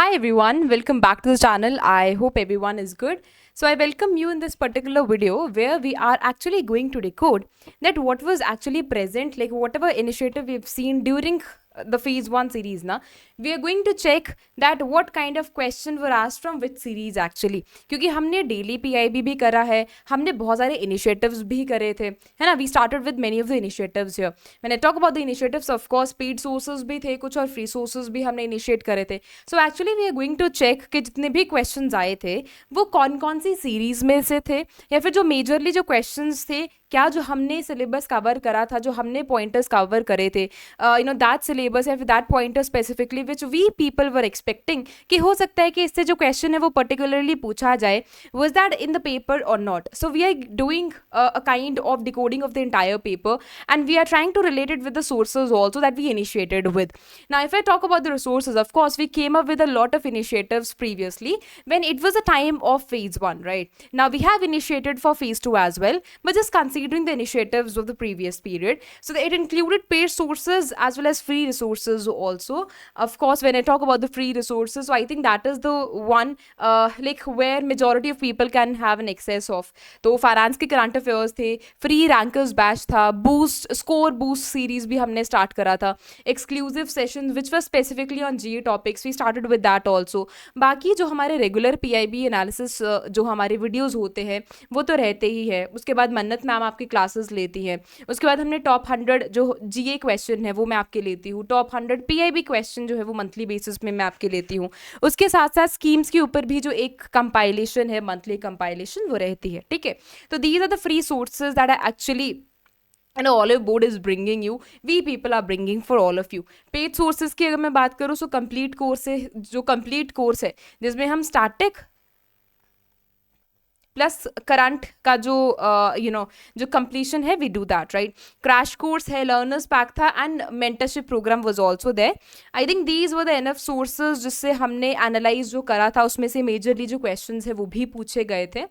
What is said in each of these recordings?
Hi everyone, welcome back to the channel. I hope everyone is good. So I welcome you in this particular video where we are actually going to decode that what was actually present, like whatever initiative we've seen during the phase 1 series na, we are going to check that what kind of question were asked from which series actually, क्योंकि हमने daily PIB भी करा है, हमने बहुत सारे initiatives भी करे थे, है ना. We started with many of the initiatives here. When I talk about the initiatives, of course paid sources भी थे कुछ और फ्री सोर्सेज भी हमने इनिशिएट करे थे. So actually we are going to check कि जितने भी क्वेश्चंस आए थे वो कौन कौन सी सीरीज में से थे, या फिर जो मेजरली जो क्वेश्चंस थे, क्या जो हमने सिलेबस कवर करा था, जो हमने पॉइंटर्स कवर करे थे, दैट सिलेबस या फिर that pointer specifically which we people were expecting कि हो सकता है कि इससे जो क्वेश्चन है वो पर्टिकुलरली पूछा जाए, was that in the paper और not. So we are doing a kind of decoding of the entire paper, and we are trying to relate it with the sources also that we initiated with. Now if I talk about the resources, of course we came up with a lot of initiatives previously when it was a time of phase 1, right? Now we have initiated for phase 2 as well, but just considering the initiatives of the previous period, so that it included paid sources as well as free resources also. Of course when I talk about the free resources, so I think that is the one like where majority of people can have an access of. तो finance के current affairs थे, free rankers batch था, boost score boost series भी हमने start करा था, exclusive session which was specifically on GA topics, we started with that also. बाकी जो हमारे रेगुलर पीआईबी एनालिसिस जो हमारे वीडियोस होते हैं वो तो रहते ही है. उसके बाद मन्नत मैम आपकी क्लासेस लेती हैं. उसके बाद हमने टॉप 100 जो जीए क्वेश्चन है वो मैं आपके लेती हूँ. टॉप 100 पीआईबी क्वेश्चन जो है वो मंथली बेसिस में मैं आपके लेती हूँ. उसके साथ साथ स्कीम्स के ऊपर भी जो एक कंपाइलेशन है, मंथली कंपाइलेशन, वो रहती है. ठीक है, तो these are the free sources that are actually and olive board is bringing you, we people are bringing for all of you. Paid sources की अगर मैं बात करूँ, सो कंप्लीट कोर्स है, जो कंप्लीट कोर्स है जिसमें हम स्टैटिक प्लस करंट का जो जो कंप्लीशन है, we do that, right. Crash course है, लर्नर्स पैक था, and mentorship program was also there. I think these were the enough sources जिससे हमने एनालाइज जो करा था, उसमें से मेजरली जो क्वेश्चंस है वो भी पूछे गए थे.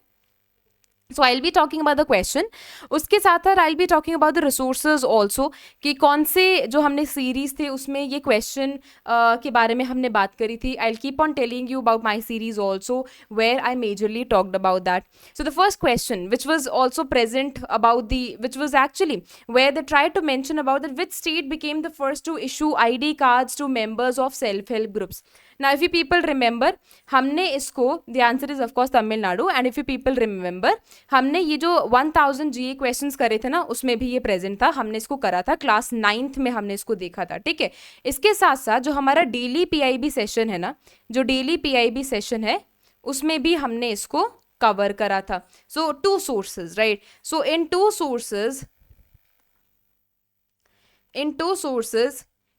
So I will be talking about the question. उसके साथ साथ I will be talking about the resources also, कि कौन से जो हमने सीरीज थे उसमें ये क्वेश्चन के बारे में हमने बात करी थी. I will keep on telling you about my series also where I majorly talked about that. So the first question which was also present about the which was actually where they try to mention about that which state became the first to issue ID cards to members of self help groups. Now if you people remember, हमने इसको, the answer is of course Tamil Nadu, and if you people remember, हमने ये जो 1000 GA questions करे थे ना, उसमें भी ये प्रेजेंट था. हमने इसको करा था क्लास 9th में, हमने इसको देखा था. ठीक है, इसके साथ साथ जो हमारा डेली पीआईबी सेशन है ना, जो डेली पीआईबी सेशन है उसमें भी हमने इसको कवर करा था. So 2 sources, right. So in two sources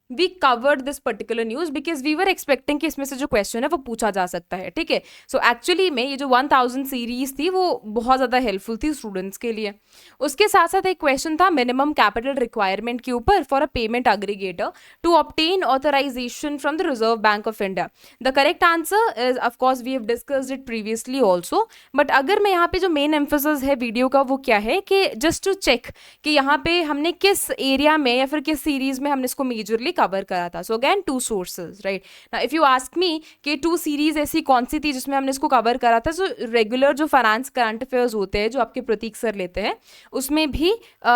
we covered this particular news because we were expecting कि इसमें से जो क्वेश्चन है वो पूछा जा सकता है. ठीक है, सो एक्चुअली में ये जो 1000 सीरीज थी वो बहुत ज़्यादा हेल्पफुल थी स्टूडेंट्स के लिए. उसके साथ साथ एक क्वेश्चन था मिनिमम कैपिटल रिक्वायरमेंट के ऊपर for a payment aggregator to obtain authorisation from the Reserve Bank of India. The correct answer is of course we have discussed it previously also, but अगर मैं यहाँ पे जो मेन एम्फेसिस है video का वो क्या है कि जस्ट टू चेक कि यहाँ पे हमने किस एरिया में या फिर किस सीरीज में हमने इसको मेजरली कवर करा था. So again 2 sources, right. Now if you ask me कि 2 सीरीज ऐसी कौन सी थी जिसमें हमने इसको कवर करा था, सो रेगुलर जो फाइनेंस करंट अफेयर्स होते हैं जो आपके प्रतीक सर लेते हैं, उसमें भी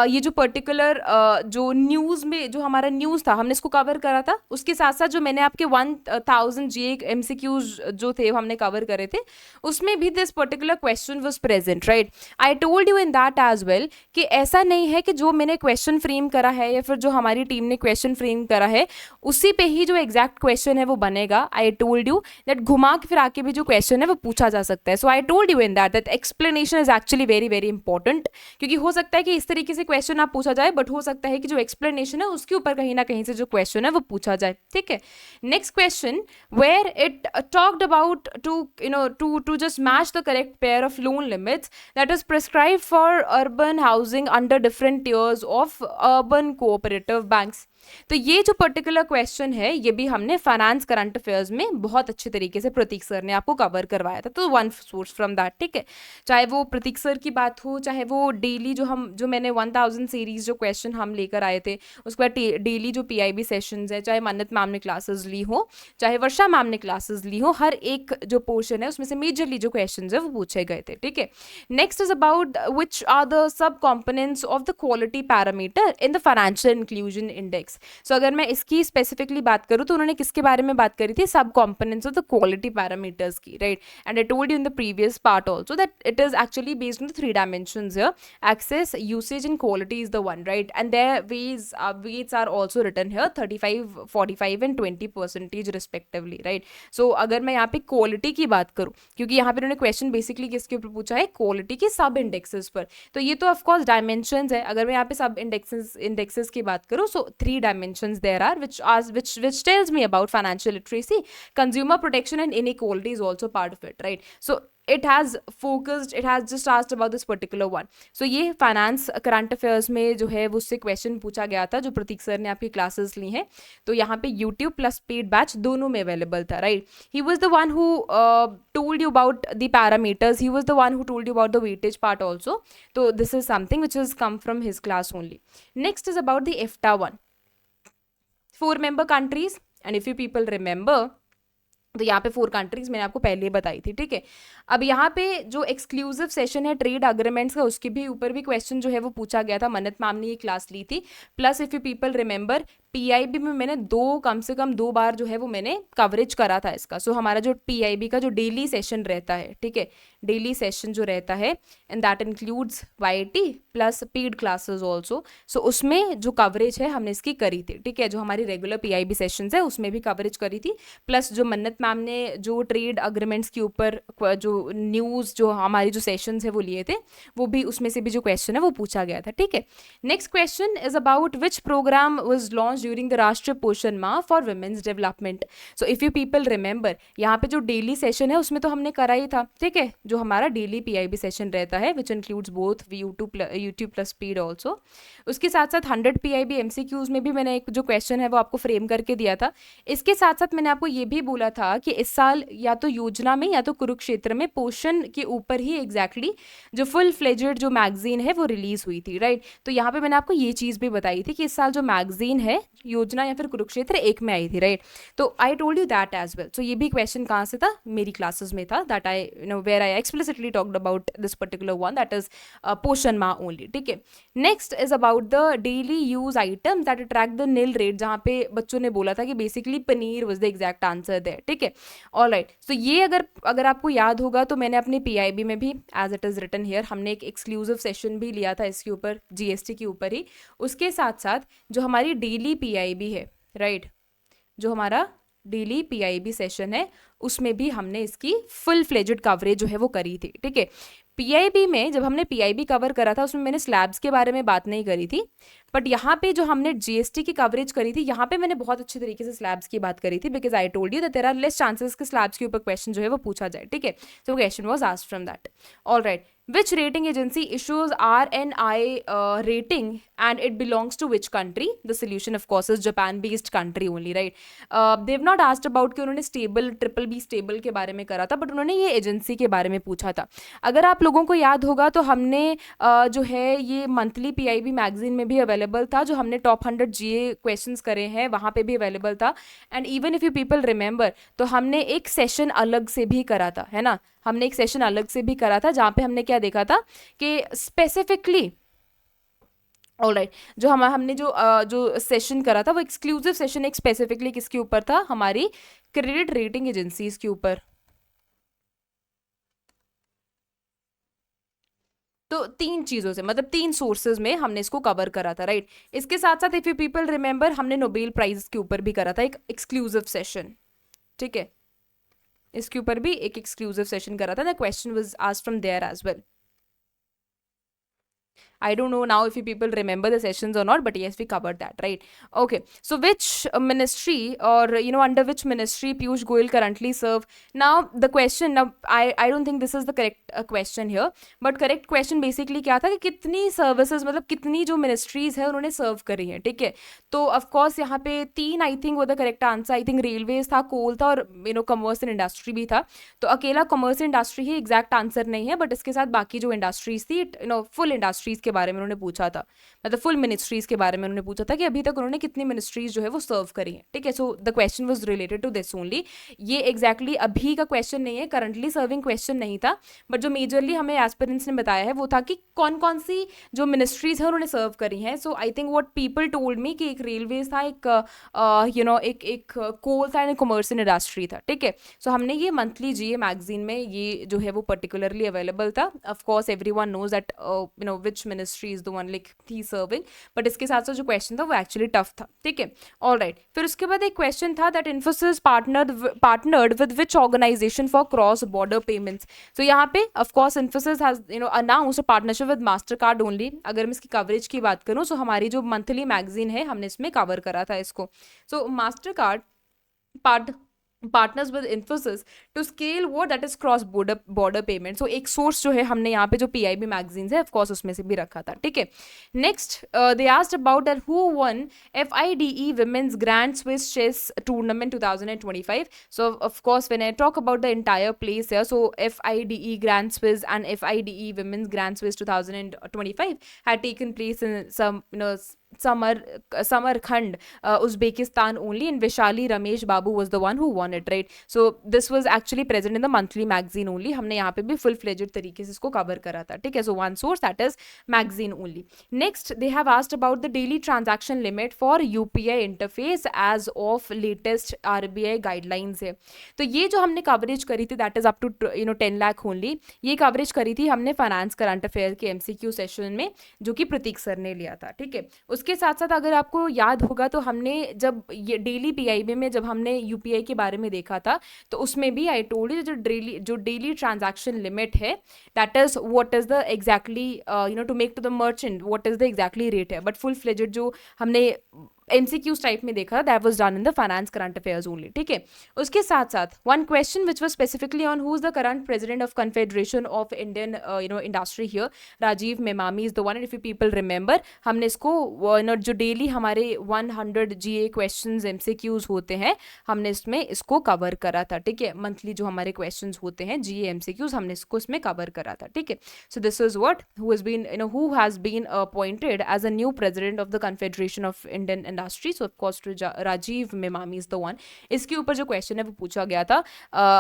ये जो पर्टिकुलर जो न्यूज़ में जो हमारा न्यूज़ था हमने इसको कवर करा था. उसके साथ साथ जो मैंने आपके 1000 GA MCQs जो थे हमने कवर करे थे, उसमें भी this particular question was present, right. I told you in that as well कि ऐसा नहीं है कि जो मैंने क्वेश्चन फ्रेम करा है या फिर जो हमारी टीम ने क्वेश्चन फ्रेम करा है उसी पे ही जो एग्जैक्ट क्वेश्चन है वो बनेगा. आई टोल्ड यू दैट घुमा के फिर आके भी जो क्वेश्चन है वो पूछा जा सकता है. So I told you in that explanation is actually very very important, क्योंकि हो सकता है कि इस तरीके से क्वेश्चन आप पूछा जाए, बट हो सकता है कि जो एक्सप्लेनेशन है उसके ऊपर कहीं ना कहीं से जो क्वेश्चन है वो पूछा जाए. ठीक है, next question where it talked about to just match the correct pair of loan limits that is prescribe for urban housing under different tiers of urban cooperative banks. तो ये जो पर्टिकुलर क्वेश्चन है ये भी हमने फाइनेंस करंट अफेयर्स में बहुत अच्छे तरीके से प्रतीक सर ने आपको कवर करवाया था, तो वन सोर्स फ्रॉम दैट, ठीक है। चाहे वो प्रतीक सर की बात हो, चाहे वो डेली जो मैंने 1000 सीरीज जो क्वेश्चन हम लेकर आए थे, उसके बाद डेली जो पीआईबी सेशंस है, चाहे मन्नत मैम ने क्लासेस ली हो, चाहे वर्षा मैम ने क्लासेस ली हो, हर एक जो पोर्शन है उसमें से मेजरली जो क्वेश्चन है वो पूछे गए थे, ठीक है। Next is about which are the sub components of the quality parameter in the financial inclusion index. So अगर मैं इसकी स्पेसिफिकली बात करूँ तो उन्होंने किसके बारे में बात करी थी, sub components of the quality parameters की, right. And I told you in the previous part also that it is actually based on the 3 dimensions here. Access, usage and quality is the one, right? And their weights are also written here, 35, 45 and 20% respectively, right? So अगर मैं यहाँ पे quality की बात करूँ, क्योंकि यहाँ पे उन्होंने क्वेश्चन बेसिकली किसके ऊपर पूछा है, क्वालिटी के सब इंडेक्सेस पर, तो ये तो ऑफकोर्स डायमेंशंस है। अगर मैं यहाँ पे सब इंडेक्सेस की बात करूँ, सो 3 dimensions there are which tells me about financial literacy, consumer protection and inequality is also part of it, right? So it has just asked about this particular one. So ये फाइनेंस करंट अफेयर्स में जो है वो उससे question पूछा गया था, जो प्रतीक सर ने आपकी क्लासेस ली हैं, तो यहाँ पे यूट्यूब प्लस पेड बैच दोनों में अवेलेबल था, right. He was the one who told you about the parameters, he was the one who told you about the weightage part also, तो this is something which is come from his class only. Next is about the EFTA one, 4 member countries, and if you people remember, तो यहाँ पे 4 countries मैंने आपको पहले ही बताई थी, ठीक है। अब यहाँ पे जो एक्सक्लूसिव सेशन है ट्रेड अग्रीमेंट्स का, उसके भी ऊपर भी क्वेश्चन जो है वो पूछा गया था, मन्नत मैम ने ये क्लास ली थी। Plus if you people remember, PIB में मैंने कम से कम 2 बार जो है वो मैंने कवरेज करा था इसका। सो हमारा जो पीआईबी का जो डेली सेशन रहता है, ठीक है, डेली सेशन जो रहता है, and that includes YT plus paid classes also. So उसमें जो कवरेज है हमने इसकी करी थी, ठीक है, जो हमारी रेगुलर पीआईबी सेशंस है उसमें भी कवरेज करी थी। प्लस जो मन्नत मैम ने जो ट्रेड अग्रीमेंट्स के ऊपर जो न्यूज़ जो हमारी जो सेशंस है वो लिए थे, वो भी उसमें से भी जो क्वेश्चन है वो पूछा गया था, ठीक है। Next question is about which program was launch during the Rashtriya Poshan Maah for women's development. So if you people remember, यहाँ पे जो डेली सेशन है उसमें तो हमने करा ही था, ठीक है, जो हमारा डेली पीआईबी सेशन रहता है which includes both YouTube plus speed also. उसके साथ साथ 100 पीआईबी एमसीक्यूज में भी मैंने एक जो क्वेश्चन है वो आपको फ्रेम करके दिया था। इसके साथ साथ मैंने आपको ये भी बोला था कि इस साल या तो योजना में या तो कुरुक्षेत्र में पोषण के ऊपर ही एग्जैक्टली जो फुल फ्लेजेड जो मैगजीन है वो रिलीज हुई थी, राइट। तो यहाँ पे मैंने आपको ये चीज़ भी बताई थी कि इस साल जो मैगजीन है योजना या फिर कुरुक्षेत्र एक में आई थी, राइट। तो I told you that as well. So ये भी क्वेश्चन कहाँ से था, मेरी क्लासेस में था, that I where I explicitly talked about this particular one, that is Poshan Maah only, ठीक है। Next is about the daily use items that attract the nil rate, जहाँ पे बच्चों ने बोला था कि basically paneer was the exact answer there, ठीक है। ऑलराइट, सो ये अगर आपको याद होगा तो मैंने अपने पीआईबी में भी as it is written here हमने एक एक्सक्लूसिव सेशन भी लिया था इसके ऊपर, जीएसटी के ऊपर ही। उसके साथ साथ जो हमारी डेली पीआईबी है, राइट, जो हमारा डेली पीआईबी सेशन है उसमें भी हमने इसकी फुल फ्लेजेड कवरेज जो है वो करी थी, ठीक है। पीआईबी में जब हमने पीआईबी कवर करा था उसमें मैंने स्लैब्स के बारे में बात नहीं करी थी, बट यहाँ पे जो हमने जीएसटी की कवरेज करी थी यहाँ पे मैंने बहुत अच्छे तरीके से स्लैब्स की बात करी थी, because I told you that there are less chances कि स्लैब्स के ऊपर क्वेश्चन जो है वो पूछा जाए, ठीक है। तो question was asked from that. Alright, which rating agency issues RNI rating and it belongs to which country? The solution of course is Japan based country only, right? They've not asked about कि उन्होंने stable BBB stable के बारे में करा था, but उन्होंने ये agency के बारे में पूछा था। अगर आप लोगों को याद होगा तो हमने जो है ये मंथली पीआईबी मैगजीन में भी अवेलेबल था, जो हमने टॉप 100 जीए क्वेश्चंस करे हैं वहाँ पे भी अवेलेबल था। And even if you people remember तो हमने एक सेशन अलग से भी करा था, है ना, हमने एक सेशन अलग से भी करा था जहाँ पे हमने क्या देखा था कि स्पेसिफिकली, ऑलराइट, जो हमने जो सेशन करा था वो एक्सक्लूसिव सेशन एक स्पेसिफिकली किसके ऊपर था, हमारी क्रेडिट रेटिंग एजेंसीज के ऊपर। तो 3 चीज़ों से, मतलब 3 सोर्सेज में हमने इसको कवर करा था, राइट। इसके साथ साथ इफ यू पीपल रिमेंबर हमने नोबेल प्राइज के ऊपर भी करा था एक एक्सक्लूसिव सेशन, ठीक है, इसके ऊपर भी एक एक्सक्लूसिव सेशन करा था, the question was asked from there as well. I don't know now if you people remember the sessions or not, but yes, we covered that, right? Okay. So which ministry, or under which ministry Piyush Goyal currently serve? Now the question, now I don't think this is the correct question here, but correct question basically क्या था कि कितनी services, मतलब कितनी जो ministries है उन्होंने serve करी है, ठीक है? तो ऑफकोर्स यहाँ पे 3 आई थिंक वो the correct answer, I think railways था, कोल था, और कमर्स एंड इंडस्ट्री भी था। तो अकेला commerce and industry he exact answer नहीं है, बट इसके साथ बाकी जो इंडस्ट्रीज थी, फुल इंडस्ट्रीज के बारे में उन्होंने पूछा था, मतलब फुल मिनिस्ट्रीज के बारे में उन्होंने पूछा था कि अभी तक उन्होंने कितनी मिनिस्ट्रीज जो है वो सर्व करी है, ठीक है? So the question was related to this only. ये एग्जैक्टली अभी का क्वेश्चन नहीं है, करंटली सर्विंग क्वेश्चन नहीं था, बट जो मेजरली हमें एस्पिरेंट्स ने बताया है वो था कि कौन कौन सी जो मिनिस्ट्रीज है उन्होंने सर्व करी हैं। So I think what people told me कि एक रेलवेज था, एक एक कोल था, एंड कमर्स एंड इंडस्ट्री था, ठीक है? सो हमने ये मंथली जीए मैगजीन में ये जो है वो पर्टिकुलरली अवेलेबल था। Of course everyone knows that which ministry is the one like the serving, but इसके साथ साथ जो क्वेश्चन था वो एक्चुअली टफ था, ठीक है? ऑलराइट, फिर उसके बाद एक क्वेश्चन था that Infosys partnered with which organisation for cross border payments. तो यहाँ पे of course Infosys has announced a partnership with Mastercard only. अगर मैं इसकी कवरेज की बात करूँ, सो हमारी जो मंथली मैगजीन है हमने इसमें कवर करा था इसको। So Mastercard partners with Infosys to scale what that is cross border payment. So एक सोर्स जो है हमने यहाँ पे जो पीआईबी मैगजीन्स है ऑफकोर्स उसमें से भी रखा था, ठीक है? Next they asked about that who one FIDE women's Grand Swiss Chess Tournament 2025. So of course when I talk about the entire place here, so FIDE Grand Swiss and FIDE Women's Grand Swiss 2025 had taken place in some Samarkand, Uzbekistan only, and Vishali Ramesh Babu was the one who won it, right? So this was actually present in the monthly magazine only. हमने यहाँ पे भी full fledged तरीके से इसको cover करा था, ठीक है? So one source, that is magazine only. Next they have asked about the daily transaction limit for UPI interface as of latest RBI guidelines है। तो ये जो हमने coverage करी थी that is up to 10 lakh only, ये coverage करी थी हमने फाइनेंस करंट अफेयर के MCQ सेशन में, जो कि प्रतीक सर ने लिया था, ठीक है? उसके साथ साथ अगर आपको याद होगा तो हमने जब ये डेली पीआईबी में जब हमने यूपीआई के बारे में देखा था, तो उसमें भी आई टोल्ड यू जो डेली ट्रांजैक्शन लिमिट है, that is what is the exactly to make to the merchant what is the exactly rate है, बट फुल फ्लेजेड जो हमने MCQs टाइप में देखा, that was done in the finance current affairs only, ठीक है? उसके साथ साथ one question which was specifically on who is the current president of Confederation of Indian Industry here, Rajiv Memani is the one. And if you people remember, हमने इसको जो daily हमारे 100 GA questions MCQs होते हैं, हमने इसमें इसको कवर करा था, ठीक है? मंथली जो हमारे क्वेश्चंस होते हैं GA MCQs, हमने इसको इसमें कवर करा था, ठीक है? So this is what who has been appointed as a new president of the Confederation of Indian Industry. So of course Rajiv Memani is the one. इसके ऊपर जो क्वेश्चन है वो पूछा गया था।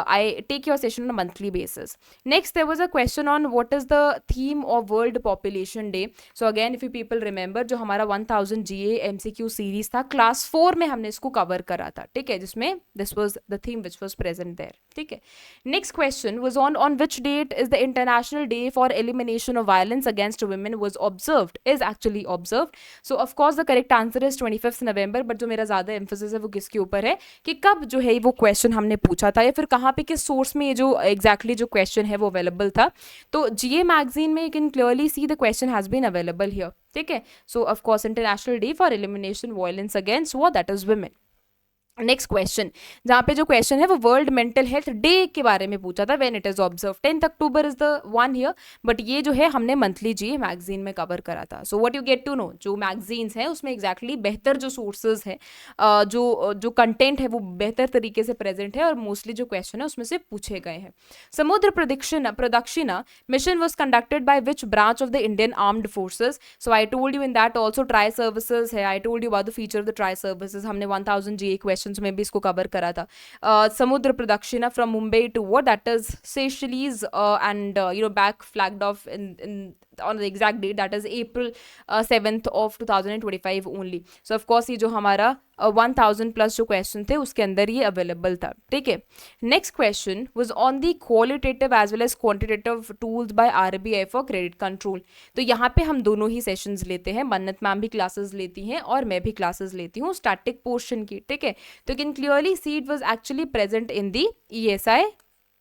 I take your session on a monthly basis. Next there was a question on what is the theme of World Population Day. So again if you people remember, जो हमारा 1000 GA MCQ सीरीज था, class 4 में हमने इसको cover करा था, ठीक है? जिसमें this was the theme which was present there, ठीक है? Next question was on which date is the international day for elimination of violence against women was observed, is actually observed. So of course the correct answer is 25 November, but जो मेरा ज़्यादा emphasis है वो किसके ऊपर है कि कब जो है वो क्वेश्चन हमने पूछा था, या फिर कहाँ पे किस सोर्स में ये जो एग्जैक्टली जो क्वेश्चन है वो अवेलेबल था। तो GA मैगजीन में you can clearly see the question has been available here, ठीक है? So of course International day for Elimination Violence against वो, that is women. Next question, जहाँ पे जो क्वेश्चन है वो वर्ल्ड मेंटल हेल्थ डे के बारे में पूछा था, when it is observe 10 October is the one here, but ये जो है हमने मंथली GA मैगजीन में कवर करा था। So what you get to know, जो मैगजीन्स हैं उसमें एग्जैक्टली बेहतर जो सोर्सेज हैं, जो कंटेंट है वो बेहतर तरीके से प्रेजेंट है, और मोस्टली जो क्वेश्चन है उसमें से पूछे गए हैं। Samudra Pradakshina mission was conducted by which branch of the Indian armed forces. So I told you in that also tri services है, I told you about the feature of the tri services, हमने 1000 GA question में भी इसको cover करा था। Samudra Pradakshina from Mumbai to what, that is Seychelles and back flagged off in on the exact date, that is April 7th of 2025 only. So of course ये जो हमारा 1000 plus जो क्वेश्चन थे उसके अंदर ये अवेलेबल था, ठीक है? Next question was on the qualitative as well as quantitative tools by RBI for credit control. तो यहाँ पे हम दोनों ही सेशंस लेते हैं, मन्नत मैम भी क्लासेस लेती हैं और मैं भी क्लासेस लेती हूँ स्टैटिक पोर्शन की, ठीक है? तो you can clearly see it was actually present in the ESI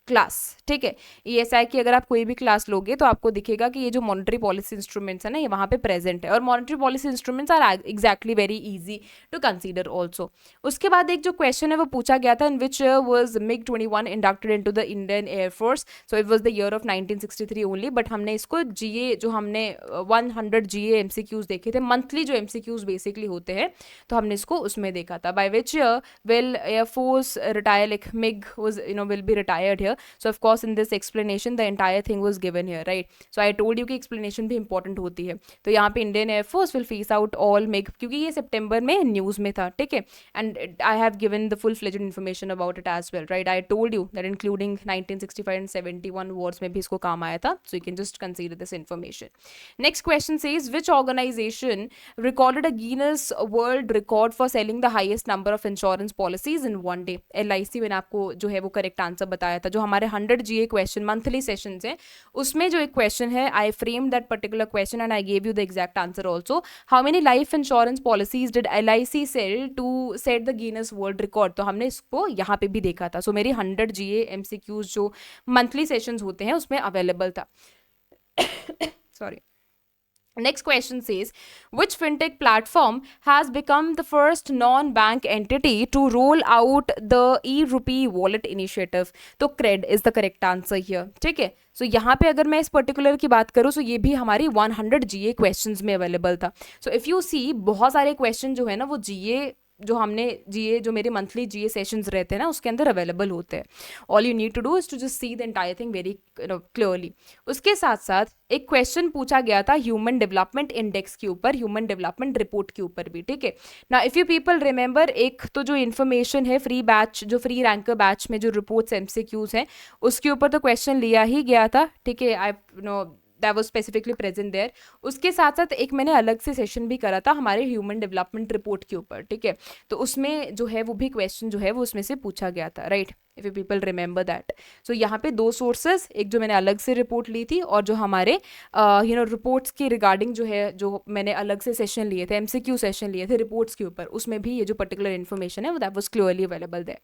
class, ठीक है। ESI की अगर आप कोई भी क्लास लोगे तो आपको दिखेगा कि ये जो मॉनेटरी पॉलिसी इंस्ट्रूमेंट्स है ना, ये वहाँ पे प्रेजेंट है, और monetary policy instruments are exactly very easy to consider also. उसके बाद एक जो क्वेश्चन है वो पूछा गया था, in which was MiG-21 inducted into the Indian air force, so it was the year of 1963 only, but हमने इसको GA जो हमने 100 GA MCQs देखे थे, मंथली जो MCQs बेसिकली होते हैं, तो हमने इसको उसमें देखा था, by which will Air Force retire, like MiG was, will be retired here. So of course in this explanation the entire thing was given here, right? So I told you कि explanation भी important होती है, तो यहाँ पे Indian Air Force will phase out all MiG, क्योंकि ये सितंबर में न्यूज़ में था, ठीक है, and I have given the full-fledged information about it as well, right? I told you that including 1965 and 71 wars में भी इसको काम आया था, so you can just consider this information. Next question says, which organization recorded a Guinness World Record for selling the highest number of insurance policies in one day? LIC, मैंने आपको जो है वो करेक्ट आंसर बताया था। जो हमारे 100 GA question monthly sessions हैं उसमें जो एक क्वेश्चन है, I frame that particular question and I gave you the exact answer also. How many life insurance policies did LIC sell to set the Guinness World Record? तो हमने इसको यहाँ पे भी देखा था। सो मेरी 100 GA MCQs जो मंथली सेशंस होते हैं उसमें अवेलेबल था। Sorry. Next question says, which fintech platform has become the first non-bank entity to roll out the e-rupee wallet initiative? तो Cred is the correct answer here, ठीक है। सो यहाँ पे अगर मैं इस पर्टिकुलर की बात करूँ तो ये भी हमारी 100 GA क्वेश्चंस में अवेलेबल था। सो इफ़ यू सी बहुत सारे क्वेश्चन जो है ना वो GA जो हमने GA जो मेरे मंथली GA सेशंस रहते हैं ना उसके अंदर अवेलेबल होते हैं। All you need to do is to just see the entire thing very clearly. उसके साथ साथ एक क्वेश्चन पूछा गया था ह्यूमन डेवलपमेंट इंडेक्स के ऊपर, ह्यूमन डेवलपमेंट रिपोर्ट के ऊपर भी, ठीक है ना। इफ़ यू पीपल रिमेंबर, एक तो जो इन्फॉर्मेशन है फ्री बैच, जो फ्री रैंकर बैच में जो रिपोर्ट्स MCQs हैं उसके ऊपर तो क्वेश्चन लिया ही गया था, ठीक है। I that was specifically present there. उसके साथ साथ एक मैंने अलग से सेशन भी करा था हमारे ह्यूमन डेवलपमेंट रिपोर्ट के ऊपर, ठीक है। तो उसमें जो है वो भी क्वेश्चन जो है वो उसमें से पूछा गया था, right, if you people remember that. So यहाँ पे दो सोर्सेज, एक जो मैंने अलग से रिपोर्ट ली थी और जो हमारे रिपोर्ट्स के रिगार्डिंग जो है जो मैंने अलग से सेशन लिए थे, MCQ सेशन लिए थे रिपोर्ट्स के ऊपर, उसमें भी ये जो पर्टिकुलर इन्फॉर्मेशन है वो that was clearly available there.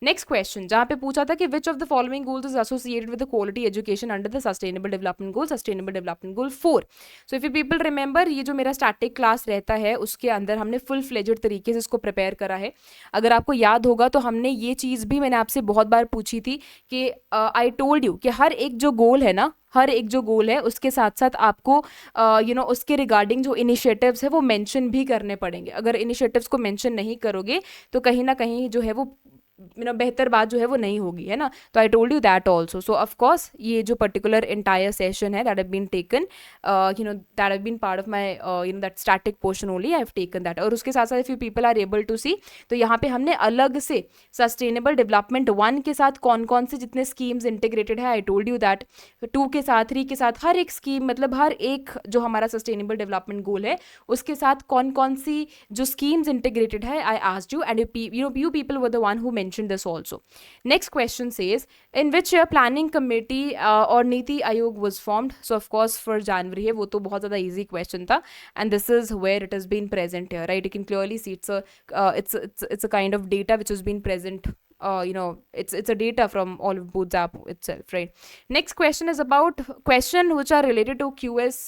Next question जहाँ पे पूछा था कि which of the following goals is associated with the quality education under the sustainable development goal, sustainable development goal 4। So if you people remember, ये जो मेरा static class रहता है उसके अंदर हमने फुल फ्लेजेड तरीके से इसको प्रिपेयर करा है। अगर आपको याद होगा तो हमने ये चीज़ भी मैंने आपसे बहुत बार पूछी थी कि आई टोल्ड यू कि हर एक जो गोल है ना, हर एक जो गोल है उसके साथ साथ आपको उसके रिगार्डिंग जो इनिशिएटिव्स है वो मेंशन भी करने पड़ेंगे। अगर इनिशिएटिव्स को मेंशन नहीं करोगे तो कहीं ना कहीं जो है वो बेहतर बात जो है वो नहीं होगी, है ना। तो I told you that also. So of course ये जो पर्टिकुलर एंटायर सेशन है that have been taken, that have been part of my that static portion only, I have taken that. और उसके साथ साथ if you people are able to see, तो यहाँ पे हमने अलग से सस्टेनेबल डेवलपमेंट 1 के साथ कौन कौन से जितने स्कीम्स इंटीग्रेटेड है, आई टोल्ड यू दैट 2 के साथ, 3 के साथ, हर एक स्कीम, मतलब हर एक जो हमारा सस्टेनेबल डेवलपमेंट गोल है उसके साथ कौन कौन सी जो स्कीम्स इंटीग्रेटेड है, I asked you and you people were the one who mentioned this also. Next question says, in which year planning committee or Niti Aayog was formed? So of course for January है, वो तो बहुत ज़्यादा easy question था, and this is where it has been present here, right? You can clearly see it's a kind of data which has been present. It's a data from all of Booth's app itself, right? Next question is about question which are related to QS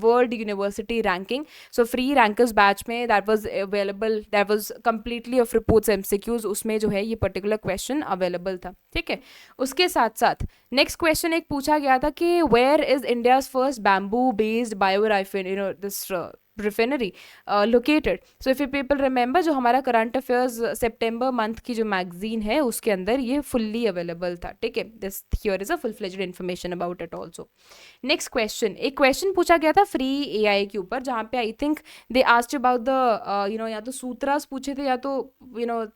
World University ranking. So free rankers batch में that was available, that was completely of reports MCQs, उसमें जो है ये particular question available था, ठीक है। उसके साथ साथ next question एक पूछा गया था कि where is India's first bamboo based biorifin, this refinery located? So if you people remember, जो हमारा करंट अफेयर्स सितंबर मंथ की जो मैगजीन है उसके अंदर ये फुल्ली अवेलेबल था, ठीक है। This here is a full fledged information about it also. Next question, एक क्वेश्चन पूछा गया था फ्री AI के ऊपर, जहाँ पे I think they asked about the या तो सूत्रास पूछे थे या तो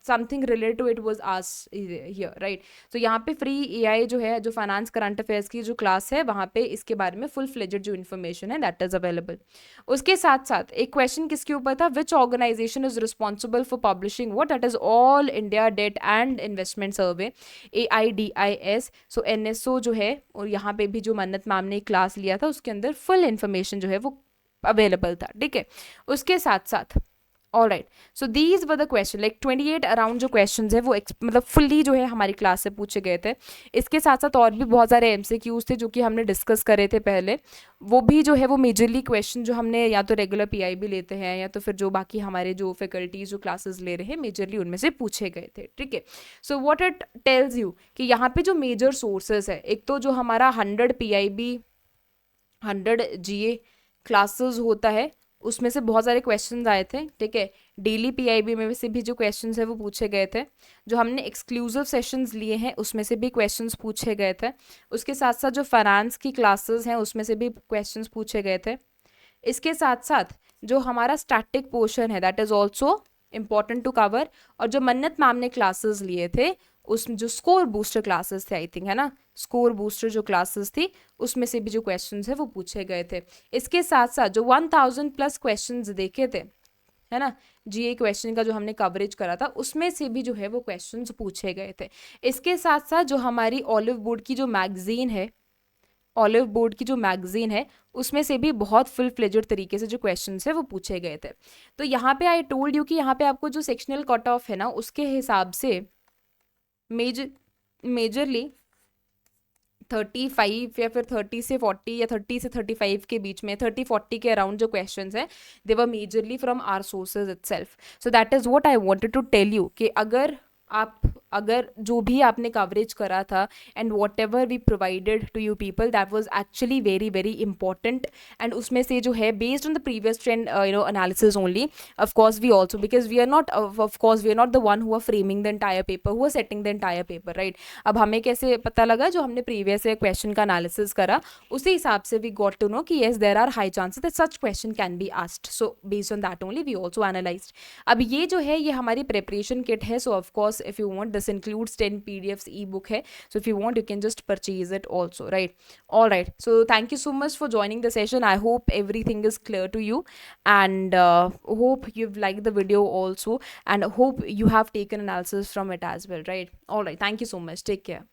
something related to it was asked here, right. तो यहाँ पे फ्री AI जो है, जो फाइनेंस करंट अफेयर्स की जो क्लास है वहाँ पे इसके बारे में फुल फ्लेज्ड जो इन्फॉर्मेशन है दैट इज अवेलेबल। उसके साथ साथ एक क्वेश्चन किसके ऊपर था, which organization is responsible for publishing what, that is all India debt and investment survey, AIDIS। So NSO जो है, और यहाँ पे भी जो मन्नत मैम ने क्लास लिया था उसके अंदर फुल इन्फॉर्मेशन जो है वो अवेलेबल था, ठीक है। उसके साथ साथ all right, so these were the question, like 28 around जो क्वेश्चन है वो मतलब फुल्ली जो है हमारी क्लास से पूछे गए थे। इसके साथ साथ और भी बहुत सारे एमसीक्यूज थे जो कि हमने डिस्कस करे थे पहले, वो भी जो है वो मेजरली क्वेश्चन जो हमने या तो रेगुलर पीआईबी लेते हैं या तो फिर जो बाकी हमारे जो फैकल्टीज जो क्लासेस ले रहे हैं मेजरली उनमें से पूछे गए थे, ठीक है। So what it tells you कि यहाँ पे जो मेजर सोर्सेज है, एक तो जो हमारा 100 पीआईबी 100 जीए क्लासेस होता है उसमें से बहुत सारे क्वेश्चंस आए थे, ठीक है। डेली पीआईबी में से भी जो क्वेश्चंस है वो पूछे गए थे। जो हमने एक्सक्लूसिव सेशंस लिए हैं उसमें से भी क्वेश्चंस पूछे गए थे। उसके साथ साथ जो फाइनेंस की क्लासेस हैं उसमें से भी क्वेश्चंस पूछे गए थे। इसके साथ साथ जो हमारा स्टैटिक पोर्शन है that is also important to cover. और जो मन्नत मैम ने क्लासेस लिए थे उसमें जो स्कोर बूस्टर क्लासेस थे आई थिंक, है ना, स्कोर बूस्टर जो क्लासेस थी उसमें से भी जो क्वेश्चंस है वो पूछे गए थे। इसके साथ साथ जो 1000+ क्वेश्चंस देखे थे, है ना, जीए क्वेश्चन का जो हमने कवरेज करा था उसमें से भी जो है वो क्वेश्चंस पूछे गए थे। इसके साथ साथ जो हमारी ऑलिव बोर्ड की जो मैगजीन है, ऑलिव बोर्ड की जो मैगजीन है उसमें से भी बहुत फुल फ्लेजेड तरीके से जो क्वेश्चंस है वो पूछे गए थे। तो यहाँ पे आई टोल्ड यू कि यहाँ पे आपको जो सेक्शनल कट ऑफ है ना उसके हिसाब से मेजरली 35 या फिर 30 से 40 या 30 से 35 के बीच में 30-40 के अराउंड जो क्वेश्चंस हैं they were majorly from our sources itself. So that is what I wanted to tell you कि अगर जो भी आपने कवरेज करा था and whatever we provided to you people that was actually very very important. And उसमें से जो है based on the previous trend analysis only, of course we also because we are not the one who are framing the entire paper, who are setting the entire paper, right. अब हमें कैसे पता लगा, जो हमने प्रीवियस क्वेश्चन का analysis करा उसी हिसाब से वी गॉट टू नो कि yes there are high chances that such question can be asked. So based on that only we also analysed. अब ये जो है ये हमारी प्रिपरेशन किट है। So of course if you want this includes 10 PDFs ebook hai, so if you want you can just purchase it also, right? All right, so thank you so much for joining the session. I hope everything is clear to you and hope you've liked the video also and hope you have taken analysis from it as well, right? All right, thank you so much, take care.